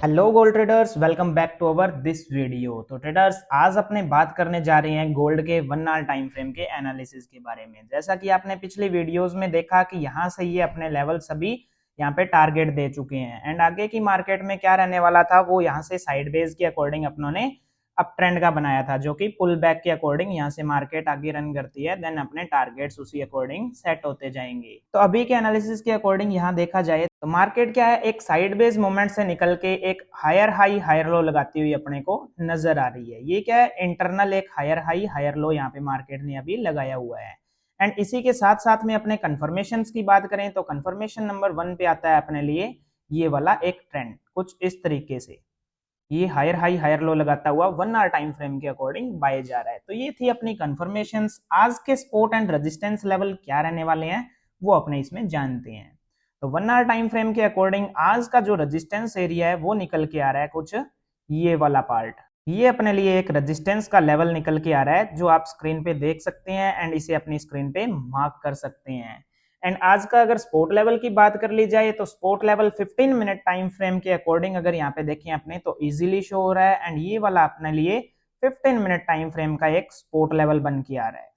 Hello gold traders, welcome back to our this video. तो traders, आज अपने बात करने जा रहे हैं गोल्ड के 1 आवर टाइम फ्रेम के एनालिसिस के बारे में। जैसा कि आपने पिछली वीडियोस में देखा कि यहाँ से ये अपने लेवल सभी यहाँ पे टारगेट दे चुके हैं एंड आगे की मार्केट में क्या रहने वाला था वो यहाँ से साइडवेज के अकॉर्डिंग अपनों ने अप ट्रेंड का बनाया था, जो कि पुल बैक के अकॉर्डिंग यहाँ से मार्केट आगे रन करती है, देन अपने टारगेट्स उसी अकॉर्डिंग सेट होते जाएंगे। तो अभी के एनालिसिस के अकॉर्डिंग यहाँ देखा जाए तो मार्केट क्या है, एक साइडवेज मोमेंट से निकल के एक हायर हाई हायर लो लगाती हुई अपने को नजर आ रही है। ये क्या है, इंटरनल एक हायर हाई हायर लो यहाँ पे मार्केट ने अभी लगाया हुआ है। एंड इसी के साथ साथ में अपने कंफर्मेशन की बात करें तो कंफर्मेशन नंबर 1 पे आता है अपने लिए ये वाला एक ट्रेंड कुछ इस तरीके से, ये हायर हाई हायर लो लगाता हुआ 1 आवर टाइम फ्रेम के अकॉर्डिंग बाय जा रहा है। तो ये थी अपनी कंफर्मेशंस। आज के सपोर्ट एंड रेजिस्टेंस लेवल क्या रहने वाले हैं वो अपने इसमें जानते हैं। तो 1 आवर टाइम फ्रेम के अकॉर्डिंग आज का जो रेजिस्टेंस एरिया है वो निकल के आ रहा है कुछ ये वाला पार्ट। ये अपने लिए एक रेजिस्टेंस का लेवल निकल के आ रहा है जो आप स्क्रीन पे देख सकते हैं एंड इसे अपनी स्क्रीन पे मार्क कर सकते हैं। एंड आज का अगर स्पोर्ट लेवल की बात कर ली जाए तो sport level 15 minute time frame के अकॉर्डिंग अगर यहाँ पे देखें अपने तो इजीली शो हो रहा है एंड ये वाला अपने लिए 15 मिनट टाइम फ्रेम का एक स्पोर्ट लेवल बन के आ रहा है।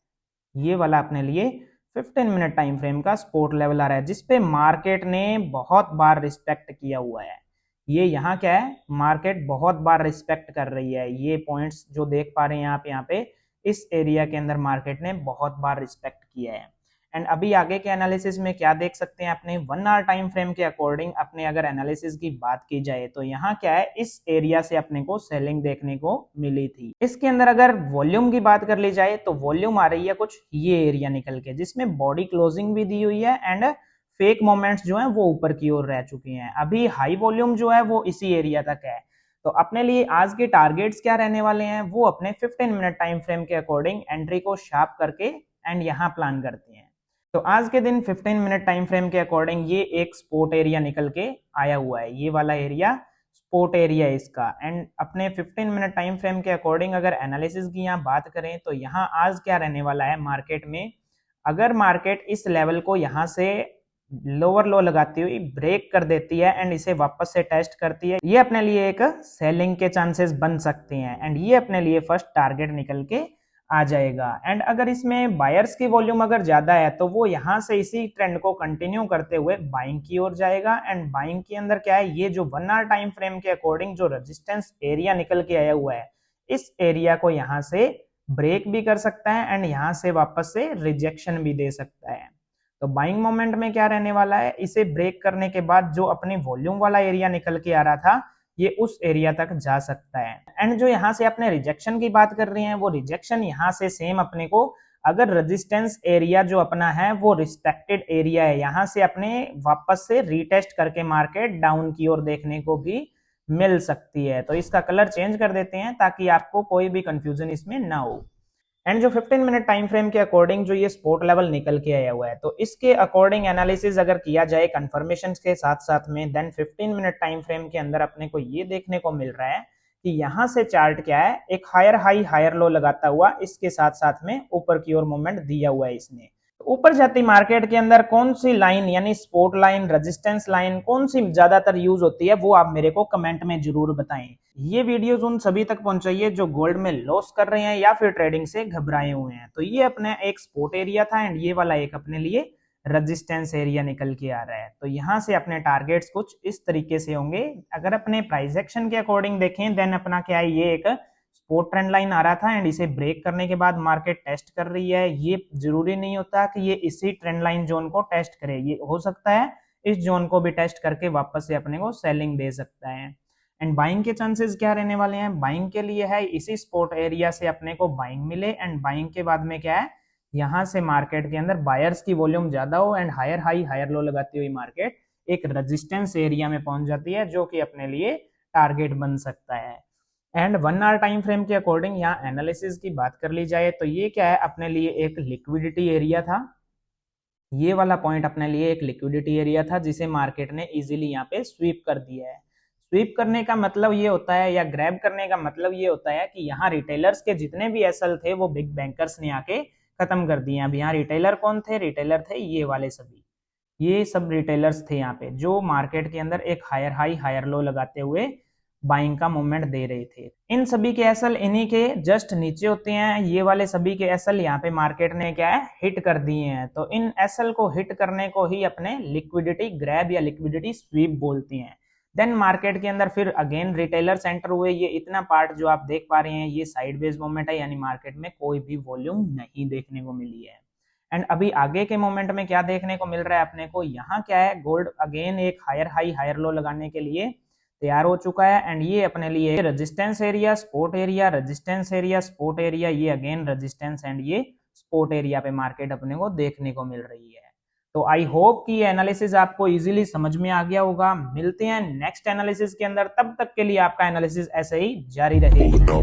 ये वाला अपने लिए 15 मिनट टाइम फ्रेम का सपोर्ट लेवल आ रहा है जिसपे मार्केट ने बहुत बार रिस्पेक्ट किया हुआ है। ये यहाँ क्या है, मार्केट बहुत बार रिस्पेक्ट कर रही है। ये पॉइंट्स जो देख पा रहे हैं आप यहाँ पे इस एरिया के अंदर मार्केट ने बहुत बार रिस्पेक्ट किया है। एंड अभी आगे के एनालिसिस में क्या देख सकते हैं अपने 1 आवर टाइम फ्रेम के अकॉर्डिंग अपने अगर एनालिसिस की बात की जाए तो यहाँ क्या है, इस एरिया से अपने को सेलिंग देखने को मिली थी। इसके अंदर अगर वॉल्यूम की बात कर ली जाए तो वॉल्यूम आ रही है कुछ ये एरिया निकल के जिसमें बॉडी क्लोजिंग भी दी हुई है एंड फेक मोमेंट्स जो है वो ऊपर की ओर रह चुके हैं। अभी हाई वॉल्यूम जो है वो इसी एरिया तक है। तो अपने लिए आज के टारगेट्स क्या रहने वाले हैं वो अपने 15 मिनट टाइम फ्रेम के अकॉर्डिंग एंट्री को शार्प करके एंड यहाँ प्लान करते हैं। तो आज के दिन 15 मिनट टाइम फ्रेम के अकॉर्डिंग ये एक स्पोर्ट एरिया निकल के आया हुआ है, ये वाला एरिया स्पोर्ट एरिया है इसका। एंड अपने 15 मिनट टाइम फ्रेम के अकॉर्डिंग अगर एनालिसिस की यहाँ बात करें तो यहाँ आज क्या रहने वाला है मार्केट में, अगर मार्केट इस लेवल को यहाँ से लोअर लो लगाती हुई ब्रेक कर देती है एंड इसे वापस से टेस्ट करती है, ये अपने लिए एक सेलिंग के चांसेस बन सकते हैं एंड ये अपने लिए फर्स्ट टारगेट निकल के आ जाएगा। एंड अगर इसमें बायर्स की वॉल्यूम अगर ज्यादा है तो वो यहाँ से इसी ट्रेंड को कंटिन्यू करते हुए बाइंग की ओर जाएगा। एंड बाइंग के अंदर क्या है, ये जो 1 आवर टाइम फ्रेम के अकॉर्डिंग जो रेजिस्टेंस एरिया निकल के आया हुआ है इस एरिया को यहाँ से ब्रेक भी कर सकता है एंड यहाँ से वापस से रिजेक्शन भी दे सकता है। तो बाइंग मोमेंट में क्या रहने वाला है, इसे ब्रेक करने के बाद जो अपनी वॉल्यूम वाला एरिया निकल के आ रहा था ये उस एरिया तक जा सकता है। एंड जो यहाँ से अपने रिजेक्शन की बात कर रहे हैं वो रिजेक्शन यहाँ से सेम अपने को अगर रेजिस्टेंस एरिया जो अपना है वो रिस्पेक्टेड एरिया है, यहाँ से अपने वापस से रीटेस्ट करके मार्केट डाउन की ओर देखने को भी मिल सकती है। तो इसका कलर चेंज कर देते हैं ताकि आपको कोई भी कंफ्यूजन इसमें ना हो। एंड जो 15 मिनट टाइम फ्रेम के अकॉर्डिंग जो ये सपोर्ट लेवल निकल के आया हुआ है तो इसके अकॉर्डिंग एनालिसिस अगर किया जाए कंफर्मेशन के साथ साथ में देन 15 मिनट टाइम फ्रेम के अंदर अपने को ये देखने को मिल रहा है कि यहाँ से चार्ट क्या है, एक हायर हाई हायर लो लगाता हुआ इसके साथ साथ में ऊपर की ओर मूवमेंट दिया हुआ है इसने। ऊपर जाती मार्केट के अंदर कौन सी लाइन यानी सपोर्ट लाइन रेजिस्टेंस लाइन कौन सी ज्यादातर यूज होती है वो आप मेरे को कमेंट में जरूर बताएं। ये वीडियोस उन सभी तक पहुंचाइए जो गोल्ड में लॉस कर रहे हैं या फिर ट्रेडिंग से घबराए हुए हैं। तो ये अपने एक सपोर्ट एरिया था एंड ये वाला एक अपने लिए रेजिस्टेंस एरिया निकल के आ रहा है। तो यहाँ से अपने टारगेट्स कुछ इस तरीके से होंगे। अगर अपने प्राइस एक्शन के अकॉर्डिंग देखें देन अपना क्या है, ये एक सपोर्ट ट्रेंड लाइन आ रहा था एंड इसे ब्रेक करने के बाद मार्केट टेस्ट कर रही है। ये जरूरी नहीं होता कि ये इसी ट्रेंड लाइन जोन को टेस्ट करे, ये हो सकता है इस जोन को भी टेस्ट करके वापस से अपने को सेलिंग दे सकता है। एंड बाइंग के चांसेस क्या रहने वाले हैं, बाइंग के लिए है इसी सपोर्ट एरिया से अपने को बाइंग मिले एंड बाइंग के बाद में क्या है, यहाँ से मार्केट के अंदर बायर्स की वॉल्यूम ज्यादा हो and higher high higher low लगाती हुई मार्केट एक रेजिस्टेंस एरिया में पहुंच जाती है जो कि अपने लिए टारगेट बन सकता है। एंड 1 आवर टाइम फ्रेम के अकॉर्डिंग यहाँ एनालिसिस की बात कर ली जाए तो ये क्या है, अपने लिए एक लिक्विडिटी एरिया था। ये वाला पॉइंट अपने लिए एक लिक्विडिटी एरिया था जिसे मार्केट ने इजीली यहाँ पे स्वीप कर दिया है। स्वीप करने का मतलब ये होता है या ग्रैब करने का मतलब ये होता है कि यहाँ रिटेलर्स के जितने भी एसएल थे वो बिग बैंकर्स ने आके खत्म कर दिए। अब यहाँ रिटेलर कौन थे, रिटेलर थे ये वाले सभी। ये सब रिटेलर्स थे यहाँ पे जो मार्केट के अंदर एक हायर हाई हायर लो लगाते हुए बाइंग का मूवमेंट दे रहे थे। इन सभी के एसएल इन्हीं के जस्ट नीचे होते हैं। ये वाले सभी के एसएल यहाँ पे मार्केट ने क्या है हिट कर दिए हैं। तो इन एसएल को हिट करने को ही अपने लिक्विडिटी ग्रैब या लिक्विडिटी स्वीप बोलते हैं। देन मार्केट के अंदर फिर अगेन रिटेलर्स एंटर हुए। ये इतना पार्ट जो आप देख पा रहे हैं ये साइडवेज मूवमेंट है, यानी मार्केट में कोई भी वॉल्यूम नहीं देखने को मिली है। एंड अभी आगे के मोमेंट में क्या देखने को मिल रहा है अपने को, यहाँ क्या है गोल्ड अगेन एक हायर हाई हायर लो लगाने के लिए तैयार हो चुका है। एंड ये अपने लिए resistance area support area resistance area support area, ये अगेन रेजिस्टेंस एंड ये सपोर्ट एरिया पे मार्केट अपने को देखने को मिल रही है। तो आई होप कि ये एनालिसिस आपको इजीली समझ में आ गया होगा। मिलते हैं नेक्स्ट एनालिसिस के अंदर, तब तक के लिए आपका एनालिसिस ऐसे ही जारी रहेगा।